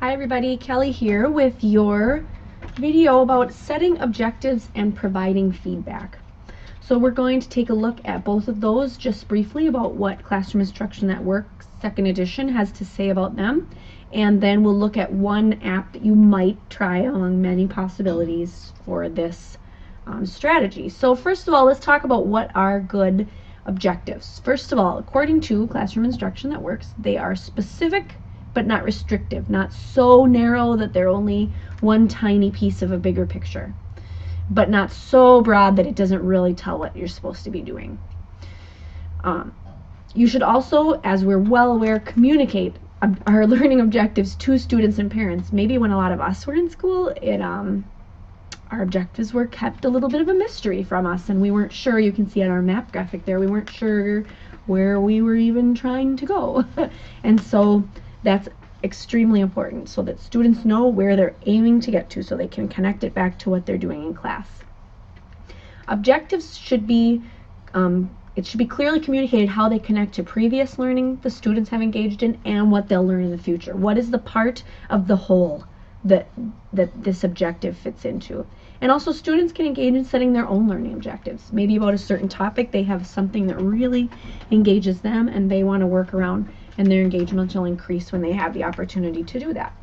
Hi everybody, Kelly here with your video about setting objectives and providing feedback. So we're going to take a look at both of those just briefly about what Classroom Instruction That Works 2nd edition has to say about them, and then we'll look at one app that you might try among many possibilities for this strategy. So first of all, let's talk about what are good objectives. First of all, according to Classroom Instruction That Works, they are specific but not restrictive, not so narrow that they're only one tiny piece of a bigger picture, but not so broad that it doesn't really tell what you're supposed to be doing. You should also, as we're well aware, communicate our learning objectives to students and parents. Maybe when a lot of us were in school, our objectives were kept a little bit of a mystery from us, and we weren't sure. You can see on our map graphic there, we weren't sure where we were even trying to go. And so that's extremely important, so that students know where they're aiming to get to, so they can connect it back to what they're doing in class. Objectives should be, it should be clearly communicated how they connect to previous learning the students have engaged in and what they'll learn in the future. What is the part of the whole that this objective fits into? And also, students can engage in setting their own learning objectives. Maybe about a certain topic, they have something that really engages them and they want to work around, and their engagement will increase when they have the opportunity to do that.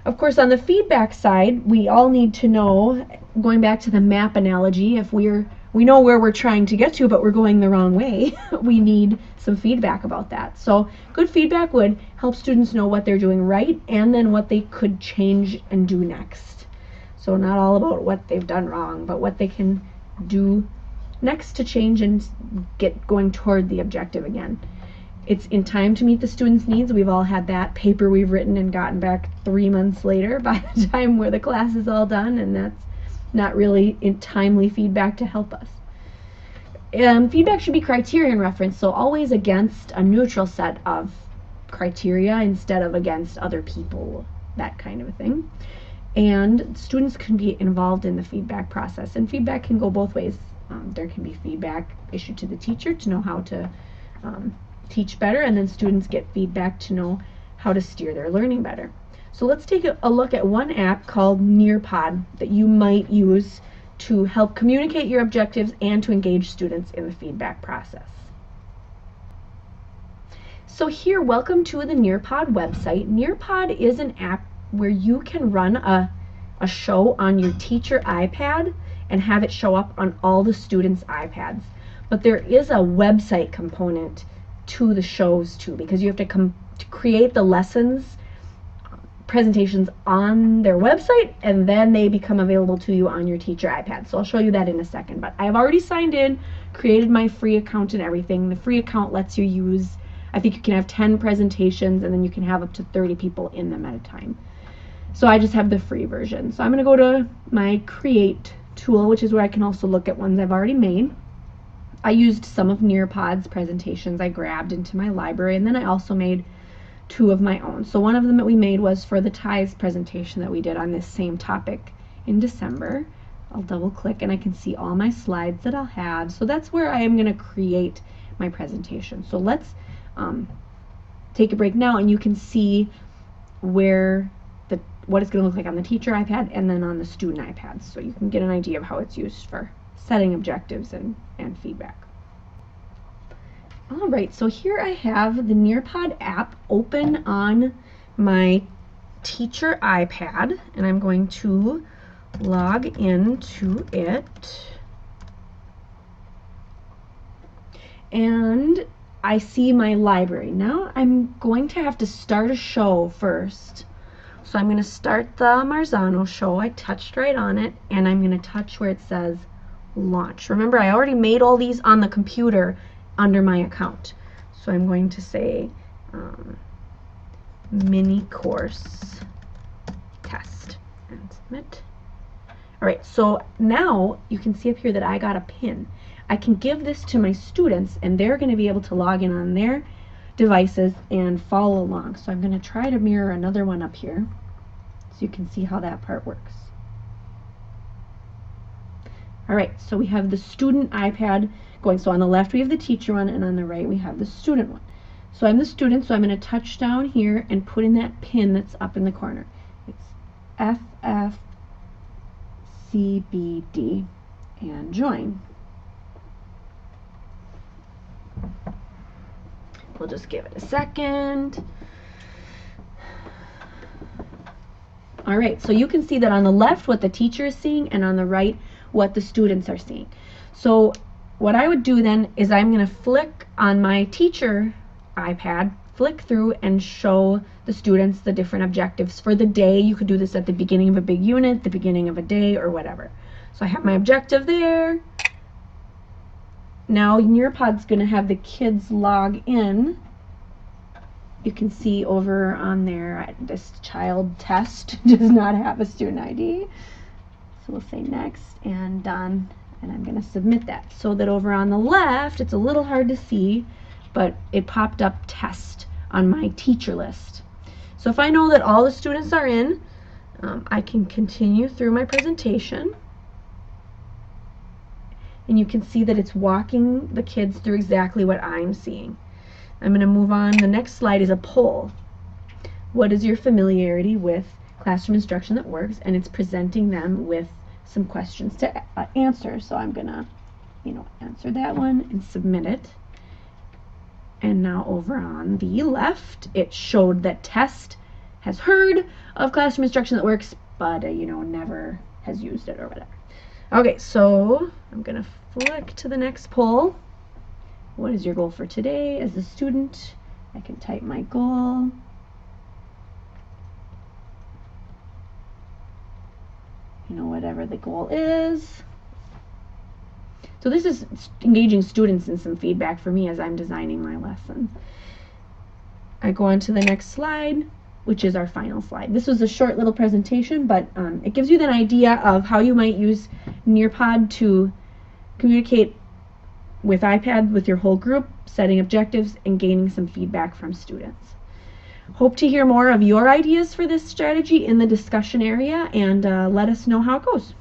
Of course, on the feedback side, we all need to know, going back to the map analogy, if we know where we're trying to get to, but we're going the wrong way, we need some feedback about that. So good feedback would help students know what they're doing right and then what they could change and do next. So not all about what they've done wrong, but what they can do next to change and get going toward the objective again. It's in time to meet the students' needs. We've all had that paper we've written and gotten back 3 months later by the time where the class is all done, and that's not really in timely feedback to help us. Feedback should be criterion referenced, so always against a neutral set of criteria instead of against other people, that kind of a thing. And students can be involved in the feedback process, and feedback can go both ways. There can be feedback issued to the teacher to know how to teach better, and then students get feedback to know how to steer their learning better. So let's take a look at one app called Nearpod that you might use to help communicate your objectives and to engage students in the feedback process. So here, welcome to the Nearpod website. Nearpod is an app where you can run a show on your teacher iPad and have it show up on all the students' iPads. But there is a website component to the shows too, because you have to create the lessons presentations on their website, and then they become available to you on your teacher iPad. So I'll show you that in a second, but I've already signed in, created my free account and everything. The free account lets you use, I think you can have 10 presentations, and then you can have up to 30 people in them at a time. So I just have the free version. So I'm going to go to my create tool, which is where I can also look at ones I've already made. I used some of Nearpod's presentations I grabbed into my library, and then I also made 2 of my own. So one of them that we made was for the ties presentation that we did on this same topic in December. I'll double click and I can see all my slides that I'll have. So that's where I am going to create my presentation. So let's take a break now, and you can see where what it's going to look like on the teacher iPad and then on the student iPads, so you can get an idea of how it's used for setting objectives and feedback. Alright, so here I have the Nearpod app open on my teacher iPad, and I'm going to log into it. And I see my library. Now I'm going to have to start a show first. So I'm going to start the Marzano show. I touched right on it, and I'm going to touch where it says launch. Remember, I already made all these on the computer under my account. So I'm going to say mini course test and submit. Alright, so now you can see up here that I got a pin. I can give this to my students, and they're going to be able to log in on their devices and follow along. So I'm going to try to mirror another one up here so you can see how that part works. Alright, so we have the student iPad going. So on the left we have the teacher one, and on the right we have the student one. So I'm the student, so I'm going to touch down here and put in that pin that's up in the corner. It's FFCBD and join. We'll just give it a second. All right, so you can see that on the left what the teacher is seeing and on the right what the students are seeing. So what I would do then is I'm going to flick on my teacher iPad, flick through and show the students the different objectives for the day. You could do this at the beginning of a big unit, the beginning of a day, or whatever. So I have my objective there. Now Nearpod's going to have the kids log in. You can see over on there, this child test does not have a student ID. So we'll say next and done, and I'm going to submit that. So that over on the left, it's a little hard to see, but it popped up test on my teacher list. So if I know that all the students are in, I can continue through my presentation. And you can see that it's walking the kids through exactly what I'm seeing. I'm going to move on. The next slide is a poll. What is your familiarity with classroom instruction that works? And it's presenting them with some questions to answer. So I'm going to, answer that one and submit it. And now over on the left, it showed that test has heard of classroom instruction that works, but never has used it or whatever. Okay, so I'm going to flick to the next poll. What is your goal for today as a student? I can type my goal. Whatever the goal is. So this is engaging students in some feedback for me as I'm designing my lesson. I go on to the next slide, which is our final slide. This was a short little presentation, but it gives you an idea of how you might use Nearpod to communicate with iPad with your whole group, setting objectives, and gaining some feedback from students. Hope to hear more of your ideas for this strategy in the discussion area, and let us know how it goes.